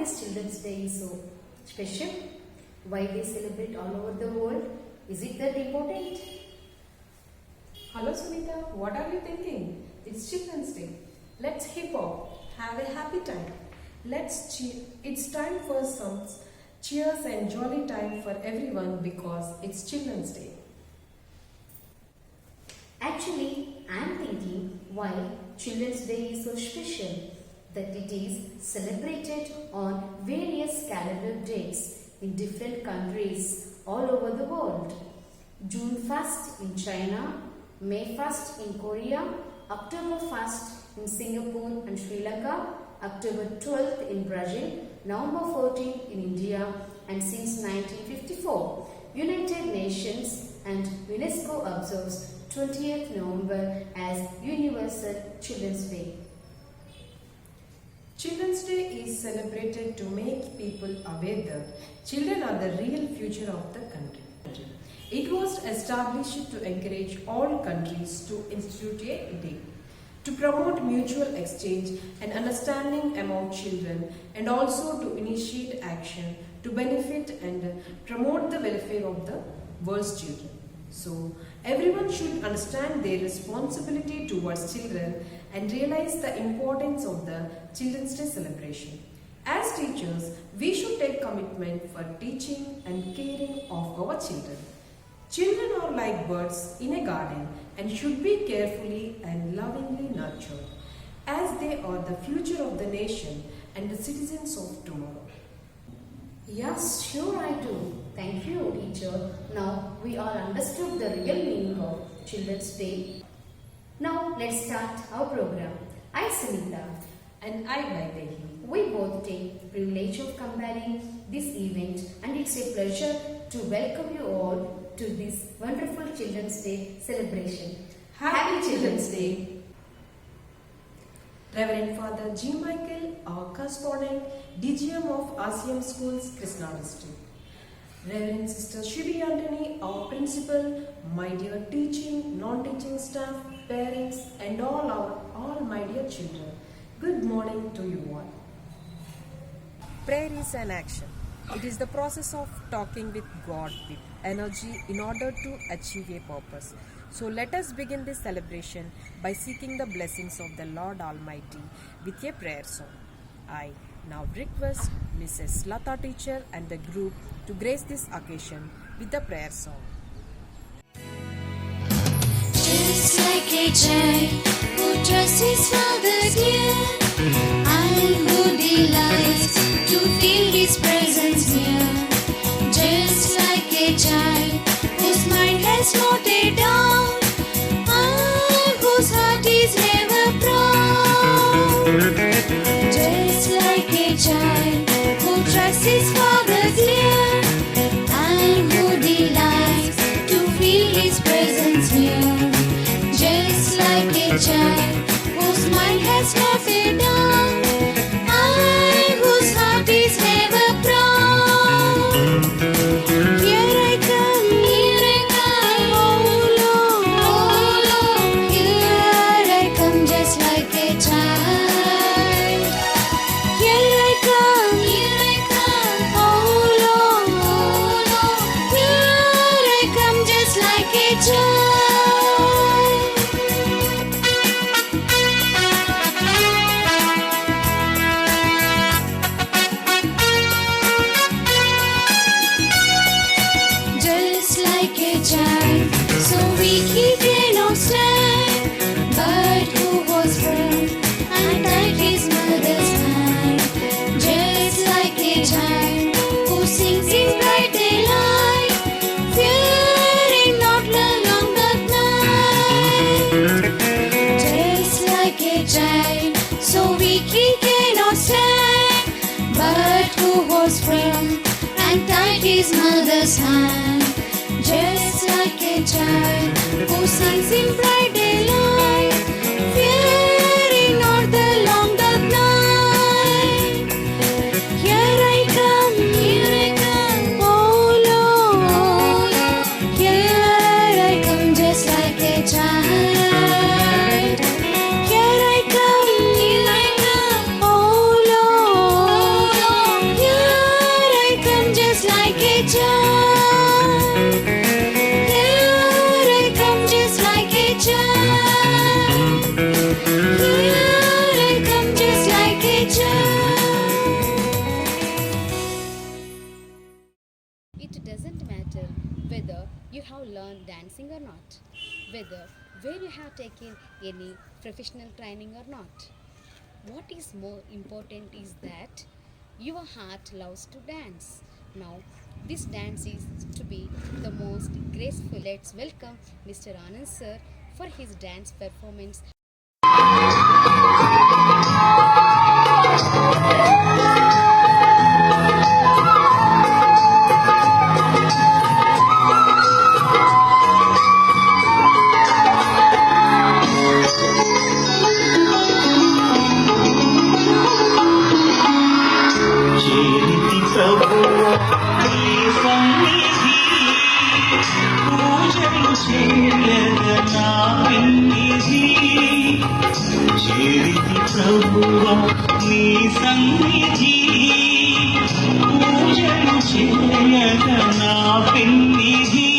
this Children's Day is so special? Why they celebrate all over the world? Is it that important? Hello Sunita, what are you thinking? It's Children's Day. Let's hip hop. Have a happy time. Let's cheer. It's time for some cheers and jolly time for everyone because it's Children's Day. Actually, I am thinking why Children's Day is so special. That it is celebrated on various calendar dates in different countries all over the world. June 1st in China, May 1st in Korea, October 1st in Singapore and Sri Lanka, October 12th in Brazil, November 14th in India, and since 1954, United Nations and UNESCO observes 20th November as Universal Children's Day. Children's Day is celebrated to make people aware that children are the real future of the country. It was established to encourage all countries to institute a day to promote mutual exchange and understanding among children and also to initiate action to benefit and promote the welfare of the world's children. So, everyone should understand their responsibility towards children and realize the importance of the Children's Day celebration. As teachers, we should take commitment for teaching and caring of our children. Children are like birds in a garden and should be carefully and lovingly nurtured, as they are the future of the nation and the citizens of tomorrow. Yes, sure I do. Thank you, teacher. Now we all understood the real meaning of Children's Day. Now let's start our program. I, Sunita, And I, Vaidehi. we both take privilege of comparing this event, and it's a pleasure to welcome you all to this wonderful Children's Day celebration. Happy Children's Day! Reverend Father G. Michael, our correspondent, DGM of RCM Schools, Krishna District. Reverend Sister Shivi Antony, our principal, my dear teaching, non-teaching staff, parents, and all my dear children. Good morning to you all. Prayer is an action. It is the process of talking with God with energy in order to achieve a purpose. So let us begin this celebration by seeking the blessings of the Lord Almighty with a prayer song. I now request Mrs. Lata teacher and the group to grace this occasion with the prayer song. Just like a child who trusts his father dear, and who delights to feel his presence near. Just like a child whose mind has noted down, and whose heart is never proud. Just like a child who trusts his father dear, and who delights to feel his presence near. Just like a child whose mind has noted down, and whose heart is never proud. Here I come, oh Lord, here I come just like a child. Here I come, oh Lord, here I come just like a child. Just like a child, so weak he cannot stand, but who was firm and tied his mother's hand. Just like a child who sings in bright daylight, fearing not the long dark night. Just like a child, so weak he cannot stand, but who was firm and tied his mother's hand. Just like a child who sings in bright daylight, fearing not the long dark night. Here I come, oh Lord, here I come just like a child. Here I come, oh Lord, dancing or not, whether where you have taken any professional training or not. What is more important is that your heart loves to dance. Now, this dance is to be the most graceful. Let's welcome Mr. Anand sir for his dance performance. చేరితి ప్రభువా నీ సన్నిధి పూజలు చేయగ నా పెన్నిధి చేరితి ప్రభువా నీ సన్నిధి పూజలు చేయగ నా పెన్నిధి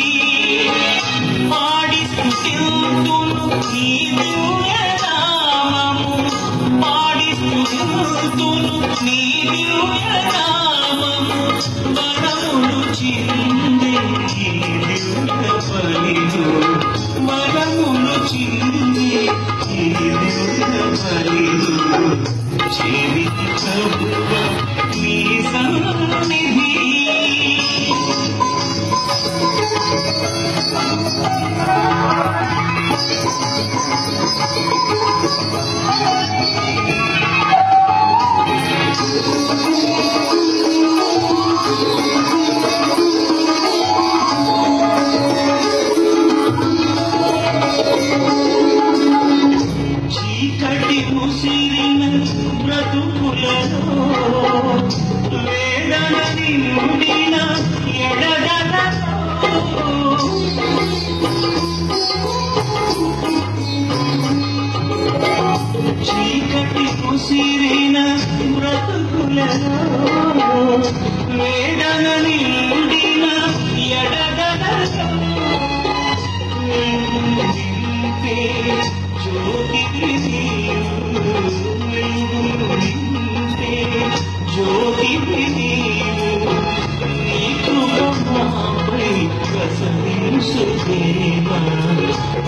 పాడి స్తుతింతును నీ దివ్యనామము పాడి స్తుతింతును నీ దివ్యనామము వరములు చిందే ఈ దివ్య బలిలు వరములు చిందే ఈ దివ్య బలిలు చేరితి ప్రభువా నీ సన్నిధి చీకటి ముసిరిన బ్రతుకులలో వేదన నిండిన ఎడగలలో చీకటి ముసిరిన బ్రతుకులలో వేదన నిండిన ఎడగలలో నింపే జ్యోతి నీవు నింపే జ్యోతి నీవు నీ కృపమాపై ప్రసరించు దేవా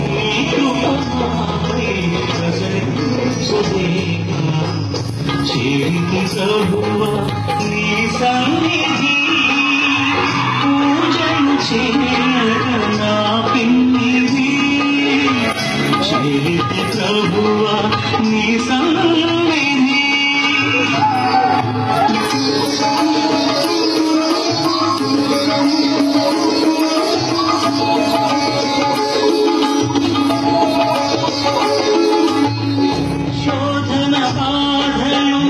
నీ కృపమాపై ప్రసరించు దేవా చేరితి ప్రభువా నీ సన్నిధి పూజలు చేయగ నా పెన్నిధి చేరితి ప్రభువా నీ సన్నిధి శోధన బాధలు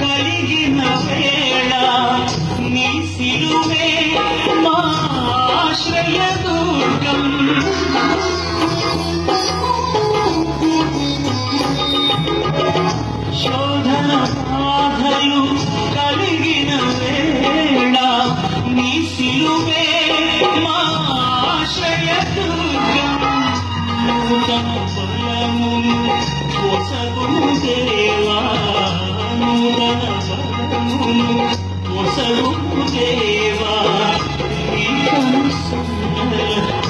కలిగిన వేళ నీ సిలువే మా ఆశ్రయ దుర్గం శోధన బాధలు కలిగిన వేళ నీ సిలువే మా ఆశ్రయ దుర్గం నూతన బలమును పొసగును దేవా నూతన బలమును పొసగును దేవా నీ కనుసన్నలచును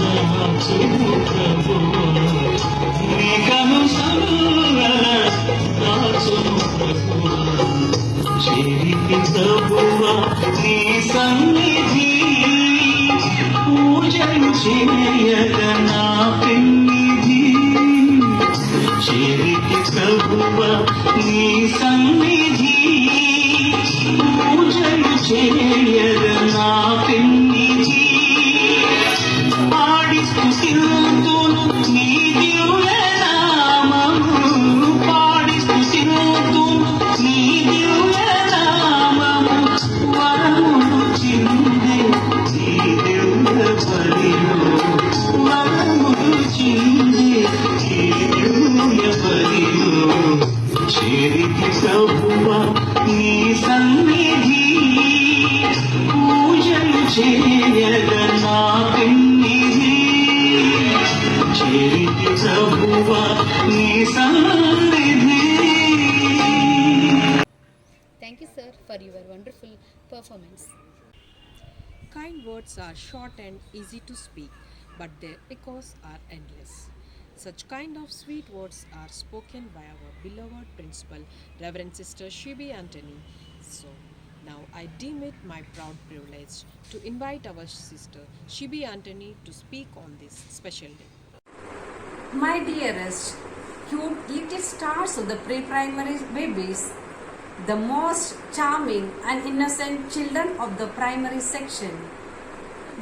ప్రభువా నీ కనుసన్నలచును ప్రభువా చేరితి ప్రభువా నీ సన్నిధి పూజలు చేయగ నా పెన్నిధి చేరితి ప్రభువా నీ సన్నిధి పూజలు చేయగ నా పెన్నిధి పాడి స్తుతింతును నీ దివ్యనామము పాడి స్తుతింతును నీ దివ్యనామము వరములు చిందే ఈ దివ్య బలిలో వరములు చిందే ఈ దివ్య బలిలో చేరితి ప్రభువా నీ సన్నిధి పూజలు చేయగ నా పెన్నిధి చేరితి ప్రభువా నీ సన్నిధి. Thank you, sir, for your wonderful performance. Kind words are short and easy to speak, but their echoes are endless. Such kind of sweet words are spoken by our beloved principal, Reverend Sister Shibi Anthony. So, now I deem it my proud privilege to invite our sister Shibi Anthony to speak on this special day. My dearest, cute little stars of the pre-primary babies, the most charming and innocent children of the primary section,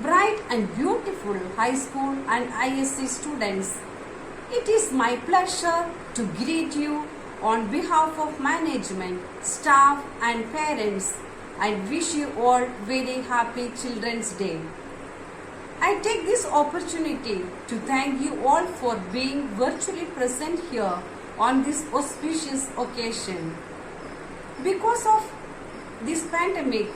bright and beautiful high school and ISC students, it is my pleasure to greet you on behalf of management, staff and parents and wish you all very happy Children's Day. I take this opportunity to thank you all for being virtually present here on this auspicious occasion. Because of this pandemic,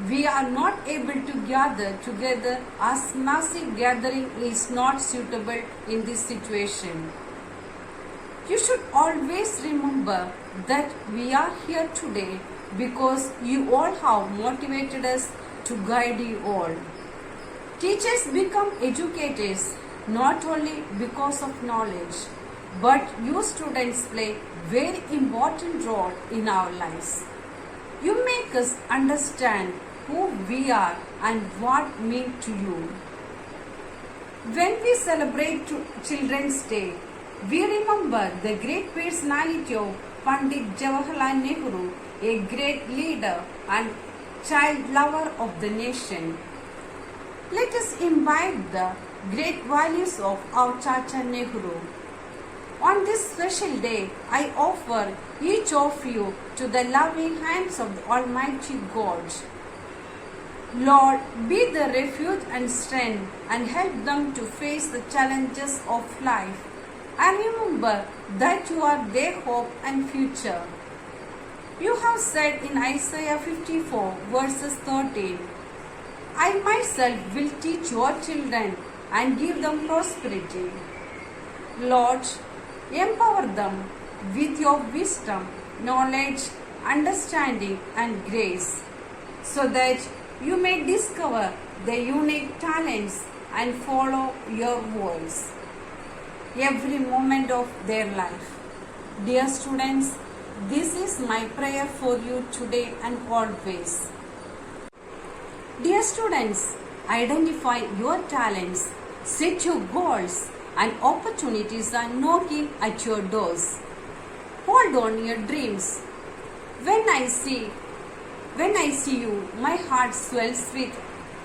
we are not able to gather together as massive gathering is not suitable in this situation. You should always remember that we are here today because you all have motivated us to guide you all. Teachers become educators not only because of knowledge, but you students play very important role in our lives. You make us understand who we are and what mean to you. When we celebrate Children's Day, we remember the great personality of Pandit Jawaharlal Nehru, a great leader and child lover of the nation. Let us imbibe the great values of our Chacha Nehru. On this special day, I offer each of you to the loving hands of the Almighty God. Lord, be the refuge and strength and help them to face the challenges of life. And remember that you are their hope and future. You have said in Isaiah 54 verses 13, I myself will teach your children and give them prosperity. Lord, empower them with your wisdom, knowledge, understanding and grace, so that you may discover their unique talents and follow your voice every moment of their life. Dear students, this is my prayer for you today and always. Dear students, identify your talents, set your goals, and opportunities are knocking at your doors. Hold on your dreams. When I see you, my heart swells with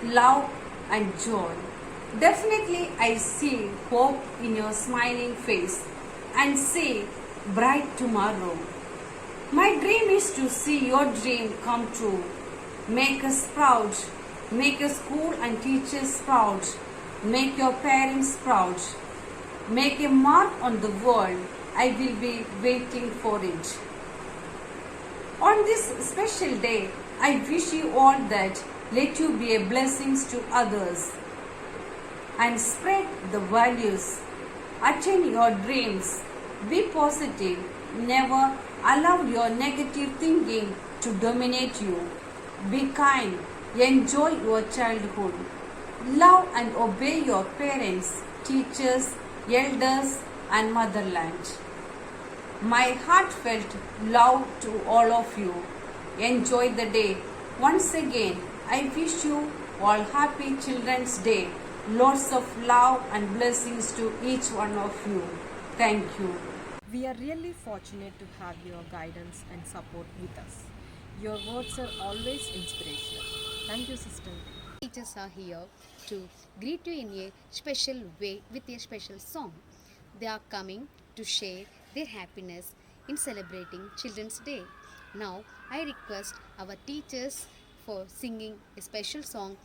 love and joy. Definitely I see hope in your smiling face and see bright tomorrow. My dream is to see your dream come true. Make us proud. Make your school and teachers proud. Make your parents proud. Make a mark on the world. I will be waiting for it. On this special day, I wish you all that let you be a blessing to others and spread the values. Attain your dreams. Be positive. Never allow your negative thinking to dominate you. Be kind. Enjoy your childhood. Love and obey your parents, teachers, elders and motherland. My heartfelt love to all of you. Enjoy the day. Once again, I wish you all happy Children's Day. Lots of love and blessings to each one of you. Thank you. We are really fortunate to have your guidance and support with us. Your words are always inspirational. Thank you, sister. Teachers are here to greet you in a special way with a special song. They are coming to share their happiness in celebrating Children's Day. Now, I request our teachers for singing a special song.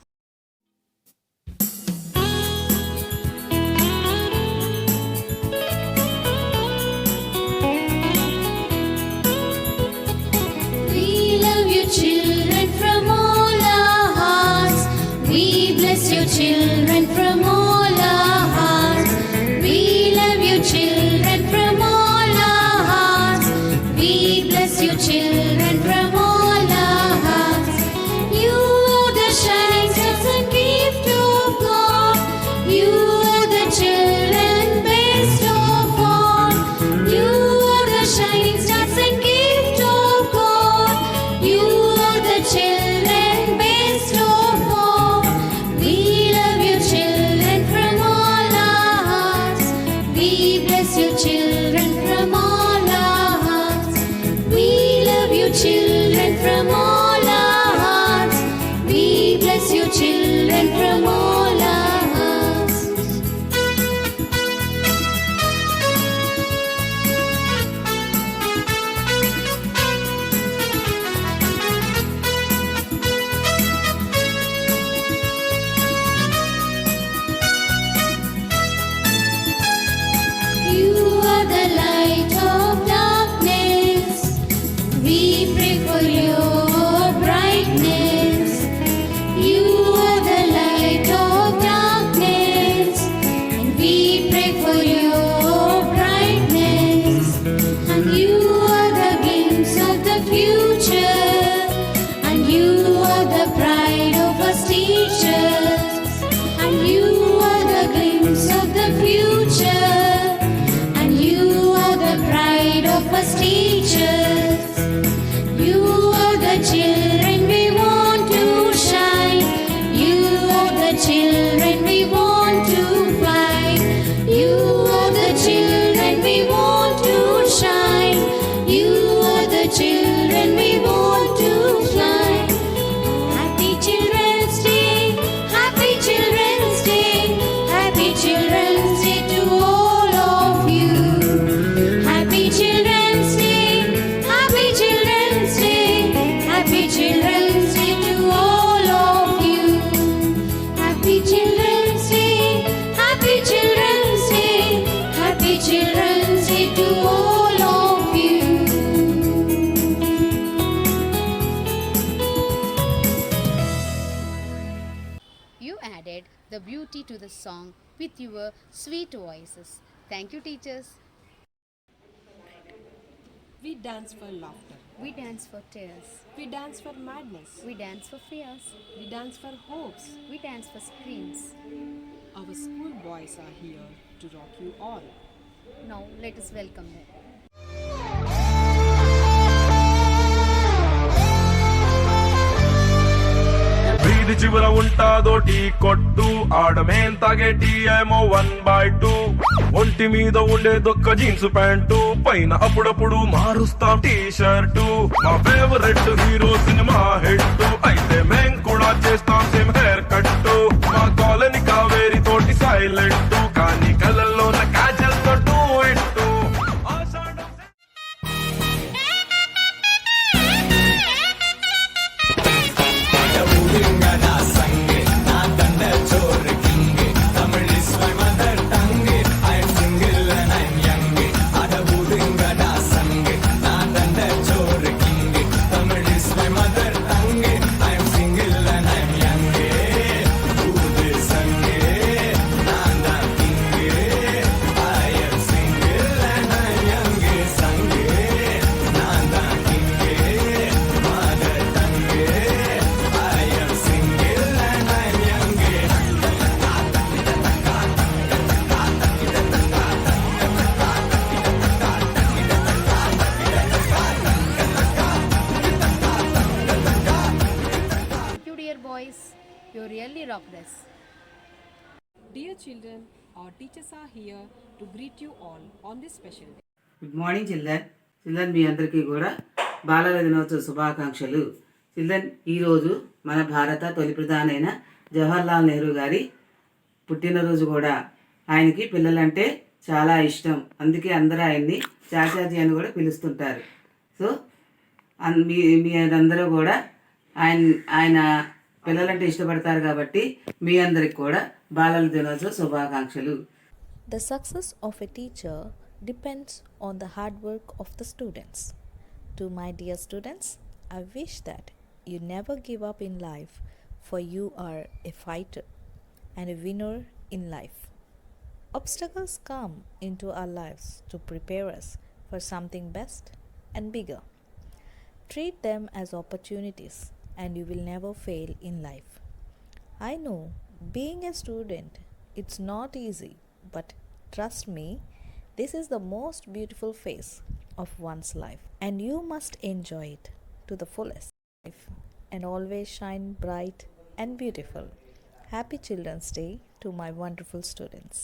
We love you, children, from all our hearts. We bless you, children, from all our hearts. We love you, children, from all our hearts. We bless you, children, from all our hearts. You, the shining stars and gift of God. You, the beauty to the song with your sweet voices. Thank you, teachers. We dance for laughter. We dance for tears. We dance for madness. We dance for fears. We dance for hopes. We dance for screams. Our school boys are here to rock you all. Now let us welcome them. వీధి చివర ఉంటాదో tea కొట్టు ఆడమేం తాగే tea ఏమో 1/2 ఒంటి మీద ఉండేదొక్క jeans pant పైన అప్పుడప్పుడు మారుస్తాం టీ షర్టు మా ఫేవరెట్ హీరో సినిమా హిట్ అయితే మేం కూడా చేస్తాం సేమ్ హెయిర్ కట్టు మా కాలనీ కావేరి తోటి సైలెంట్ కానీ కళ్ళల్లో నా కాజల్ తోటు ఇట్టు Thank you, dear boys. You really rocked us. Dear children, our teachers are here to greet you all on this special day. Good morning children మీ అందరికీ కూడా బాలల దినోత్సవ శుభాకాంక్షలు. చిల్డ్రన్ ఈరోజు మన భారత తొలి ప్రధాని అయిన జవహర్లాల్ నెహ్రూ గారి పుట్టినరోజు కూడా. ఆయనకి పిల్లలంటే చాలా ఇష్టం, అందుకే అందరూ ఆయన్ని చాచాజీ అని కూడా పిలుస్తుంటారు. సో మీరందరూ కూడా ఆయన పిల్లలంటే ఇష్టపడతారు కాబట్టి మీ అందరికి కూడా బాలల దినోత్సవ శుభాకాంక్షలు. The success of a teacher depends on the hard work of the students. To my dear students, I wish that you never give up in life, for you are a fighter and a winner in life. Obstacles come into our lives to prepare us for something best and bigger. Treat them as opportunities and you will never fail in life. I know being a student, it's not easy, but trust me, this is the most beautiful phase of one's life and you must enjoy it to the fullest and always shine bright and beautiful. Happy Children's Day to my wonderful students.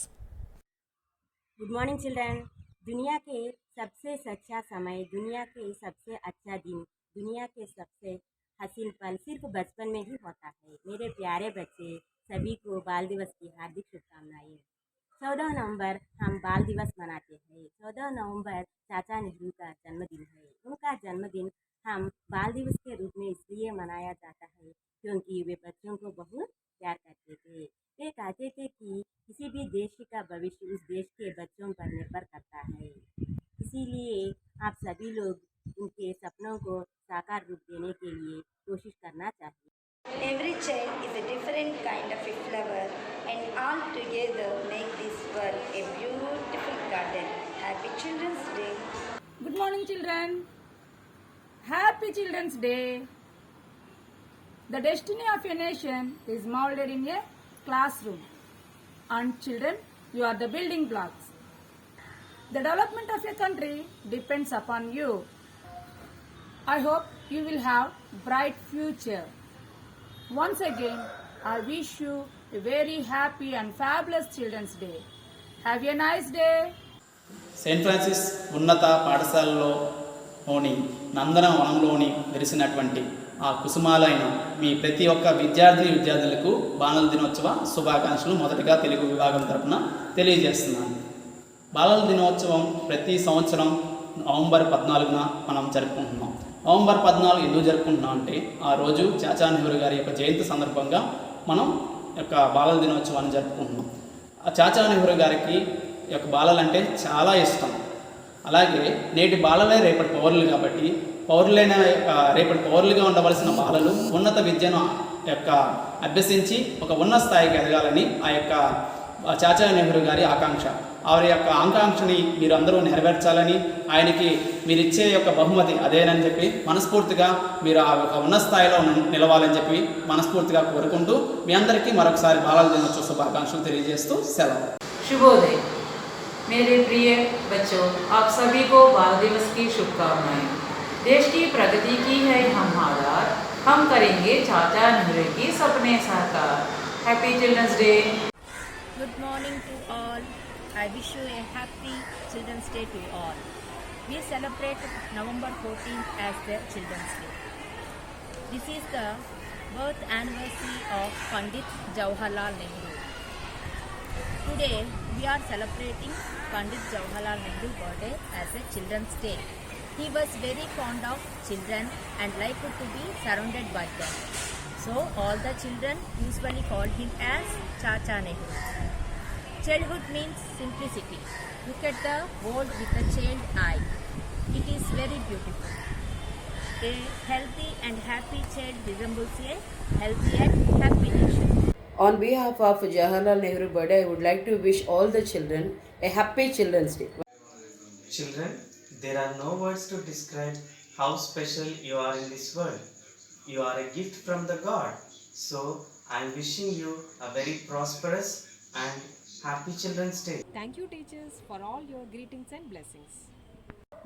Good morning children. दुनिया के सबसे सच्चा समय, दुनिया के सबसे अच्छा दिन, दुनिया के सबसे हसीन पल सिर्फ बचपन में ही होता है. मेरे प्यारे बच्चे, सभी को बाल दिवस की हार्दिक शुभकामनाएं. 14 नवंबर हम बाल दिवस मनाते हैं. 14 नवंबर चाचा नेहरू का जन्मदिन है. उनका जन्मदिन हम बाल दिवस के रूप में इसलिए मनाया जाता है क्योंकि वे बच्चों को बहुत प्यार करते थे. वे कहते थे कि किसी भी देश का भविष्य उस देश के बच्चों पर निर्भर करता है. इसीलिए आप सभी लोग उनके सपनों को साकार रूप देने के लिए कोशिश करना चाहिए. Every child is a different kind of a flower and all together make this world a beautiful garden. Happy Children's Day. Good morning children. Happy Children's Day. The destiny of a nation is molded in a classroom. And children, you are the building blocks. The development of a country depends upon you. I hope you will have bright future. Once again, I wish you a very happy and fabulous Children's Day. Have a nice day. Saint Francis ఉన్నత పాఠశాలలోని నందనవనంలోని వెలిసినటువంటి ఆ కుసుమాలైన మీ ప్రతి ఒక్క విద్యార్థులకు బాలల దినోత్సవ శుభాకాంక్షలు మొదటగా తెలుగు విభాగం తరపున తెలియజేస్తున్నాను. బాలల దినోత్సవం ప్రతి సంవత్సరం నవంబర్ 14న మనం జరుపుకుంటున్నాం. నవంబర్ 14 ఎందుకు జరుపుకుంటున్నాం అంటే ఆ రోజు చాచా నెహ్రూ గారి యొక్క జయంతి సందర్భంగా మనం యొక్క బాలల దినోత్సవాన్ని జరుపుకుంటున్నాం. ఆ చాచా నెహ్రూ గారికి యొక్క బాలలంటే చాలా ఇష్టం. అలాగే నేటి బాలలే రేపటి పౌరులు కాబట్టి పౌరులైన రేపటి పౌరులుగా ఉండవలసిన బాలలు ఉన్నత విద్యను అభ్యసించి ఒక ఉన్నత స్థాయికి ఎదగాలని ఆ యొక్క చాచా నెహ్రూ గారి ఆకాంక్ష. వారి యొక్క ఆకాంక్షని మీరు అందరూ నెరవేర్చాలని, ఆయనకి మీరు ఇచ్చే యొక్క బహుమతి అదేనని చెప్పి మనస్ఫూర్తిగా మీరు ఆ యొక్క ఉన్నత స్థాయిలో నిలవాలని చెప్పి మనస్ఫూర్తిగా కోరుకుంటూ మీ అందరికీ మరొకసారి బాలల దినోత్సవ శుభాకాంక్షలు తెలియజేస్తూ సెలవు. शुभोदय मेरे प्रिय बच्चों, आप सभी को बाल दिवस की शुभकामनाएं। देश की प्रगति की है हम आधार, हम करेंगे चाचा नेहरू की सपने साकार। Happy children's day. Good morning to all. I wish you a happy Children's Day to all. We celebrate November 14th as the Children's Day. This is the birth anniversary of Pandit Jawaharlal Nehru. Today we are celebrating Pandit Jawaharlal Nehru birthday as a Children's Day. He was very fond of children and liked to be surrounded by them. So all the children usually called him as Chacha Nehru. Childhood means simplicity. Look at the world with a child eye. It is very beautiful. A healthy and happy child resembles a healthy and happy nation. On behalf of Jawaharlal Nehru birthday, I would like to wish all the children a happy Children's Day. Children, there are no words to describe how special you are in this world. You are a gift from the God. So, I am wishing you a very prosperous and happy Children's Day. Thank you teachers for all your greetings and blessings.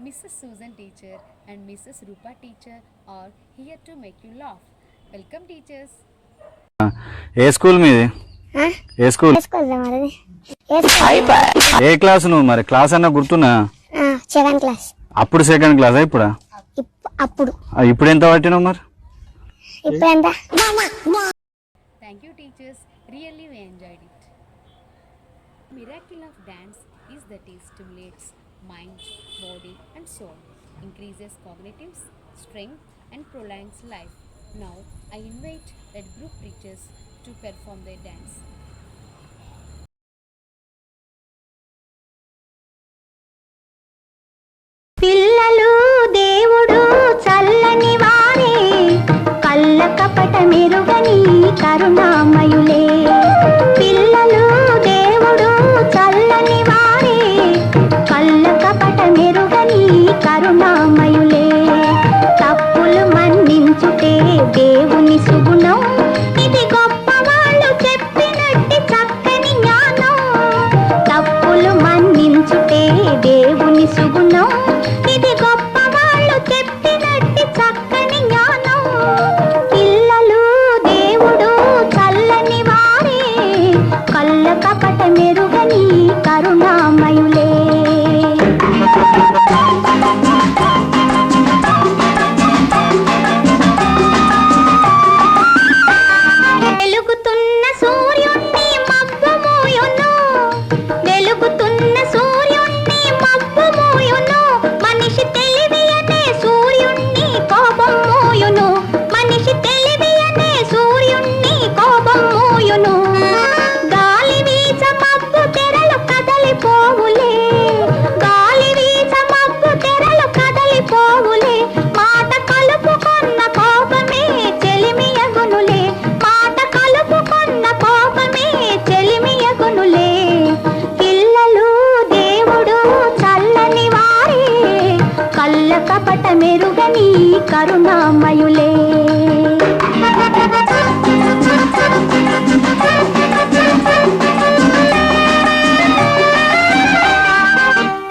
Mrs. Susan teacher and Mrs. Rupa teacher are here to make you laugh. Welcome teachers. ఏ school మీది? ఏ school? ఏ class నువ్వు? మరి class అన్న గుర్తున్నా? Second class. అప్పుడు second క్లాసా ఇప్పుడా? అప్పుడు. ఇప్పుడు ఎంత పట్టినావు మరి? ఇప్పుడు ఎంత? Thank you teachers. Really we enjoyed it. Miracle of dance is that it stimulates mind, body and soul, increases cognitive strength and prolongs life. Now I invite that group teachers to perform their dance. పిల్లలు దేవుడు చల్లని వారే, కళ్ళ కపట మెరుగని కరుణామయులే. పిల్లలు దేవుడు చల్లని వారే, కళ్ళ కపట మెరుగని కరుణామయులే. తప్పులు మన్నించుటే దేవుని సుగుణం, ఇది గొప్పవాళ్ళు చెప్పినట్టి చక్కని జ్ఞానం. తప్పులు మన్నించుటే దేవుని సుగుణం, ఇది గొప్పవాళ్ళు చెప్పినట్టి చక్కని జ్ఞానం. పిల్లలు దేవుడు చల్లని వారే, కళ్ళ కపట మెరుగని కరుణామయులే. వెలుగుతున్న సూర్యుణ్ణి మబ్బు మోయును, వెలుగుతున్న సూర్యుణ్ణి మబ్బు మోయును. మనిషి తెలివి అనే సూర్యుణ్ణి కోపం మోయును, మనిషి తెలివి అనే సూర్యుణ్ణి కోపం మోయును. గాలి వీచ మబ్బు తెరలు కదలిపోవులే, గాలి వీచ మబ్బు తెరలు కదలిపోవులే. మాట కలుపుకున్న కోపమే చెలిమియగునులే, మాట కలుపుకున్న కోపమే చెలిమియగునులే. పిల్లలు దేవుడు చల్లని వారే, కళ్ళ కపట మెరుగని కరుణామయులే.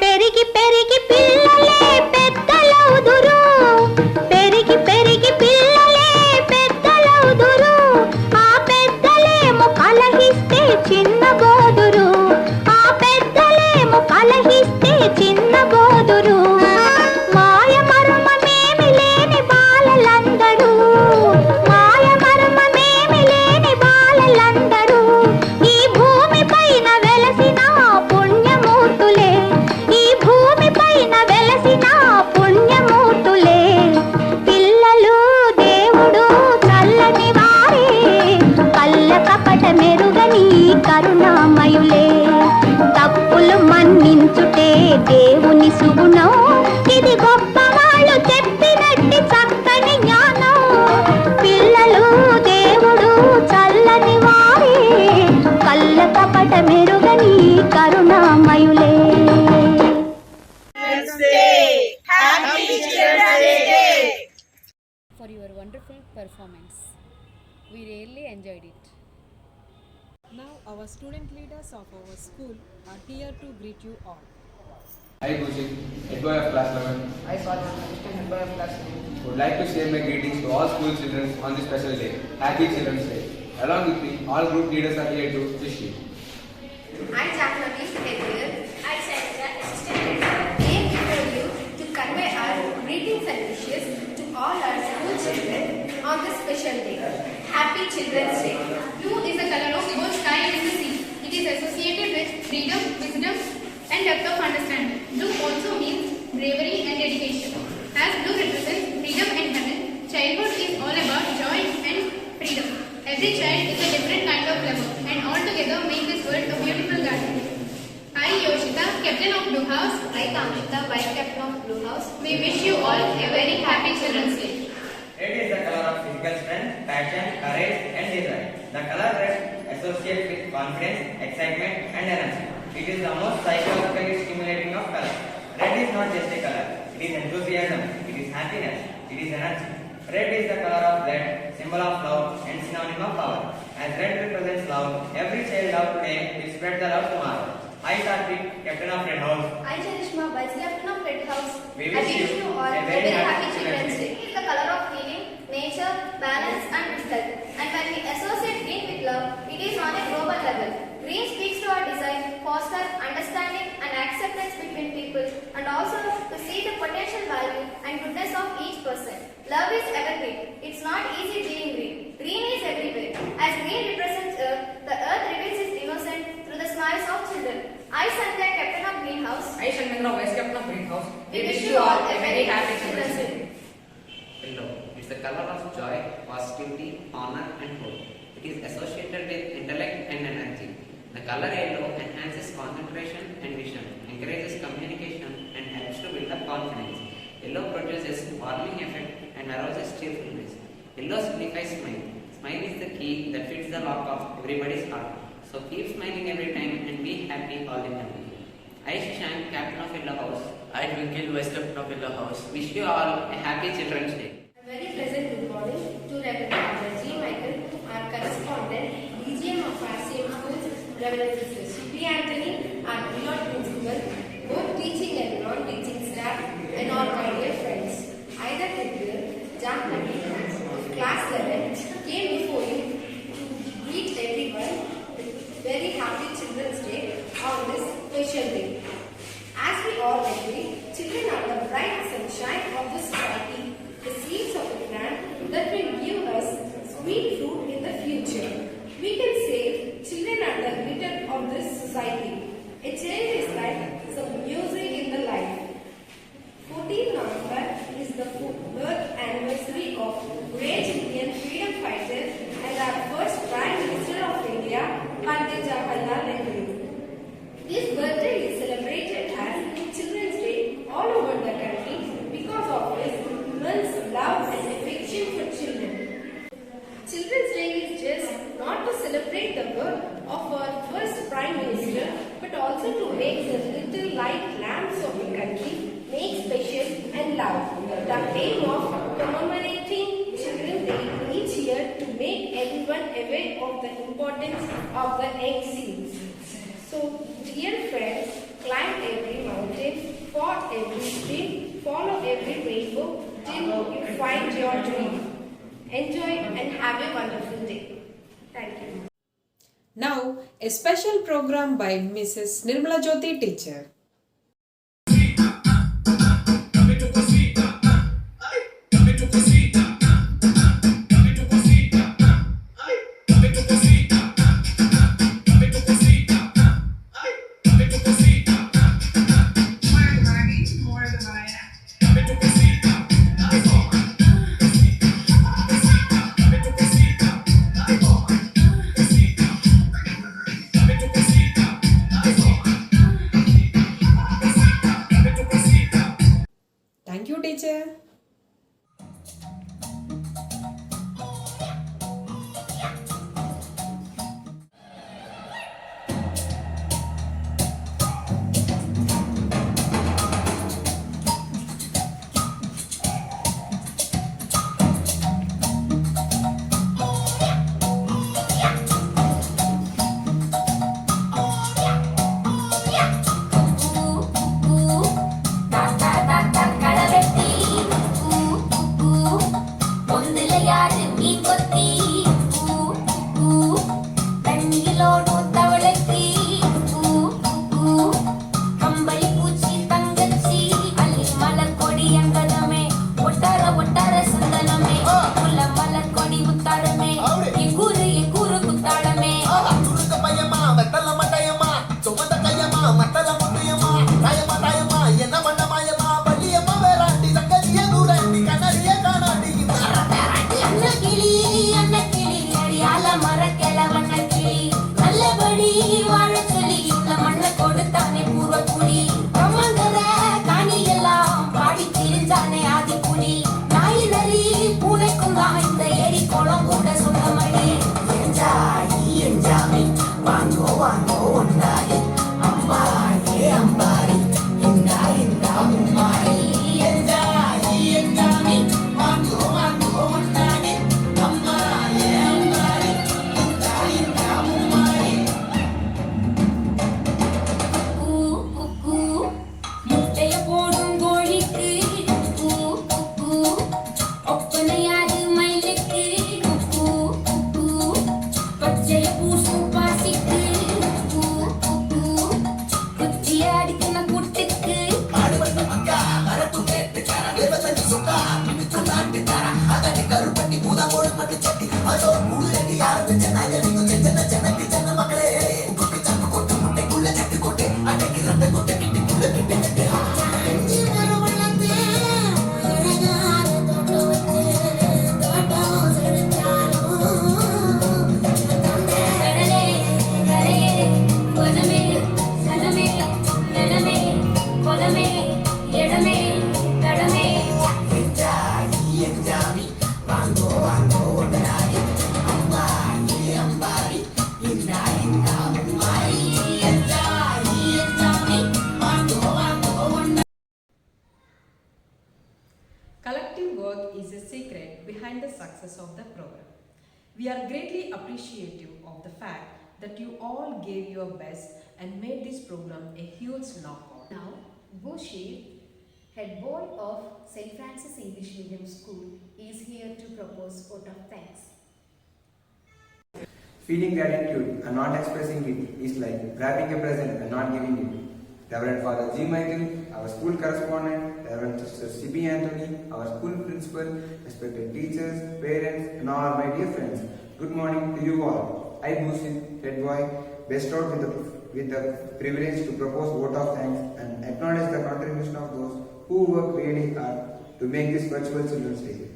పెరిగి పెరిగి పిల్లలే పెద్దలవుదురు, పెరిగి పెరిగి పిల్లలే పెద్దలవుదురు. ఆ పెద్దలేమో కలహిస్తే చిన్నబోదురు, ఆ పెద్దలేమో కలహిస్తే చిన్నబోదురు. మాయ మర్మమేమి లేని బాలలందరూ, మాయ మర్మమేమి లేని బాలలందరూ. ఈ భూమి పైన వెలసిన పుణ్యమూర్తులే, ఈ భూమి పైన వెలసిన పుణ్యమూర్తులే. పిల్లలు దేవుడు చల్లని వారే, కళ్ళ కపట మెరుగని కరుణ We really enjoyed it. Now our student leaders of our school are here to greet you all. Hi Gushik, head boy of class 11. Hi Swati, assistant head boy of class 11. Would like to share my greetings to all school children on this special day. Happy Children's Day. Along with me, all group leaders are here to wish you. I Jahnvi, head girl. I Sandra, assistant head girl. Came before you to convey our greetings and wishes to all our school children on this special day. Happy Children's Day. Blue is the color of both sky and the sea. It is associated with freedom, wisdom, and depth of understanding. Blue also means bravery and dedication. As blue represents freedom and heaven, childhood is all about joy and freedom. Every child is a different kind of lover, and all together make this world a beautiful garden. I, Yoshita, captain of Blue House. I, Kamshita, vice captain of Blue House. We wish you all a very happy Children's Day. Red is the color of physical strength, passion, courage, and desire. The color red associates with confidence, excitement, and energy. It is the most psychologically stimulating of colors. Red is not just a color. It is enthusiasm. It is happiness. It is energy. Red is the color of blood, symbol of love, and synonym of power. As red represents love, every child love today will spread the love tomorrow. I, Karthik, captain of Red House. I, Charishma, vice captain of Red House. We I wish wish you all a a very very happy happy Children's Day. It is the color of healing, nature, balance, and health. And when we associate green with love, it is on a global level. Green speaks to our desire, foster understanding and acceptance between people, and also to see the potential value and goodness of each person. Love is evergreen. It's not easy being green. Green is everywhere. As green represents Earth, the Earth reveals its innocence through the smiles of children. I, Sandhya, captain of Greenhouse. I, Shanmendra, vice captain of Greenhouse. We wish you all a very happy Children's Day. Yellow. It's the color of joy, positivity, honor, and hope. It is associated with intellect and energy. The color yellow enhances concentration and vision, encourages communication, and helps to build up confidence. Yellow produces warming effect and arouses cheerfulness. Yellow signifies smile. Smile is the key that fits the lock of everybody's heart. So keep smiling every time and be happy all the time. I, Shashank, captain of Yellow House. I, Twinkle, vice captain of Yellow House. Wish you all a happy Children's Day. A very pleasant good morning to Reverend Dr. G. Michael, our correspondent, DGM of our same schools, Reverend Mr. C.P. Anthony, our Lord Principal, both teaching and non-teaching staff, and all my dear friends. I, the Principal, Jahnvi, of Class 11, came before you to greet everyone with very happy Children's Day on this special day. As we all agree, children are the bright sunshine of the society, the seeds of the plant that will give us sweet fruit in the future. We can say children are the glitter of this society. A child is like some music in the life. 14th November is the birth anniversary of great Indian freedom fighter and our first Prime Minister of India, Pandit Jawaharlal Nehru. His birthday is celebrated as Children's Day all over the country because of his immense love and affection for children. Children's Day is just not to celebrate the birth of our first Prime Minister, but also to make the little light lamps of the country make special and loud. The aim of commemorating Children's Day each year to make everyone aware of the importance of the young seeds. So, dear friends, climb every mountain, fought every stream, follow every rainbow till you find your dream. Enjoy and have a wonderful day. Thank you. Now, a special program by Mrs. Nirmala Jyoti teacher. Collective work is a secret behind the success of the program. We are greatly appreciative of the fact that you all gave your best and made this program a huge knockout. Now, Boshir, head boy of St. Francis English Medium School, is here to propose vote of thanks. Feeling gratitude and not expressing it is like wrapping a present and not giving it. Reverend Father G. Michael, our school correspondent, Reverend Sister C.B. Anthony, our school principal, respected teachers, parents, and all my dear friends. Good morning to you all. I, Bhushin, head boy, bestowed with the privilege to propose vote of thanks and acknowledge the contribution of those who work really hard to make this virtual Children's Day.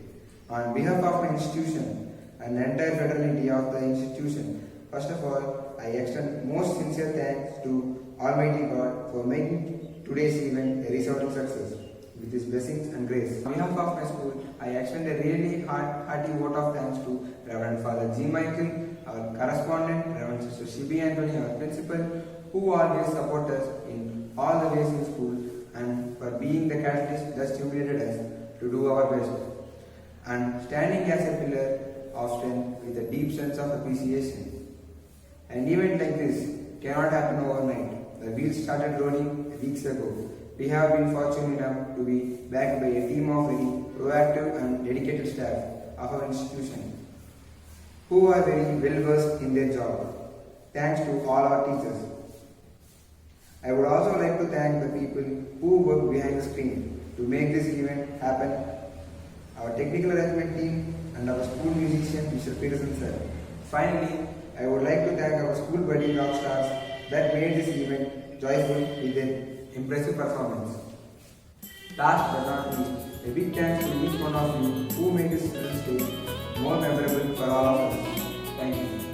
On behalf of my institution and the entire fraternity of the institution, first of all, I extend most sincere thanks to Almighty God for making today's event a resounding success with His blessings and grace. On behalf of my school, I extend a really hearty vote of thanks to Reverend Father G. Michael, our correspondent, Reverend Sister C.B. Anthony, our principal, who always support us in all the ways in school and for being the catalyst that stimulated us to do our best. And standing as a pillar of strength with a deep sense of appreciation. An event like this cannot happen overnight. The wheels started rolling weeks ago. We have been fortunate enough to be backed by a team of very proactive and dedicated staff of our institution who are very well versed in their job. Thanks to all our teachers. I would also like to thank the people who work behind the screen to make this event happen. Our technical arrangement team and our school musician, Mr. Peterson sir. Finally, I would like to thank our school budding rock stars that made this event joyful with their impressive performance. Last but not least, a big thanks to each one of you who made this Children's Day more memorable for all of us. Thank you.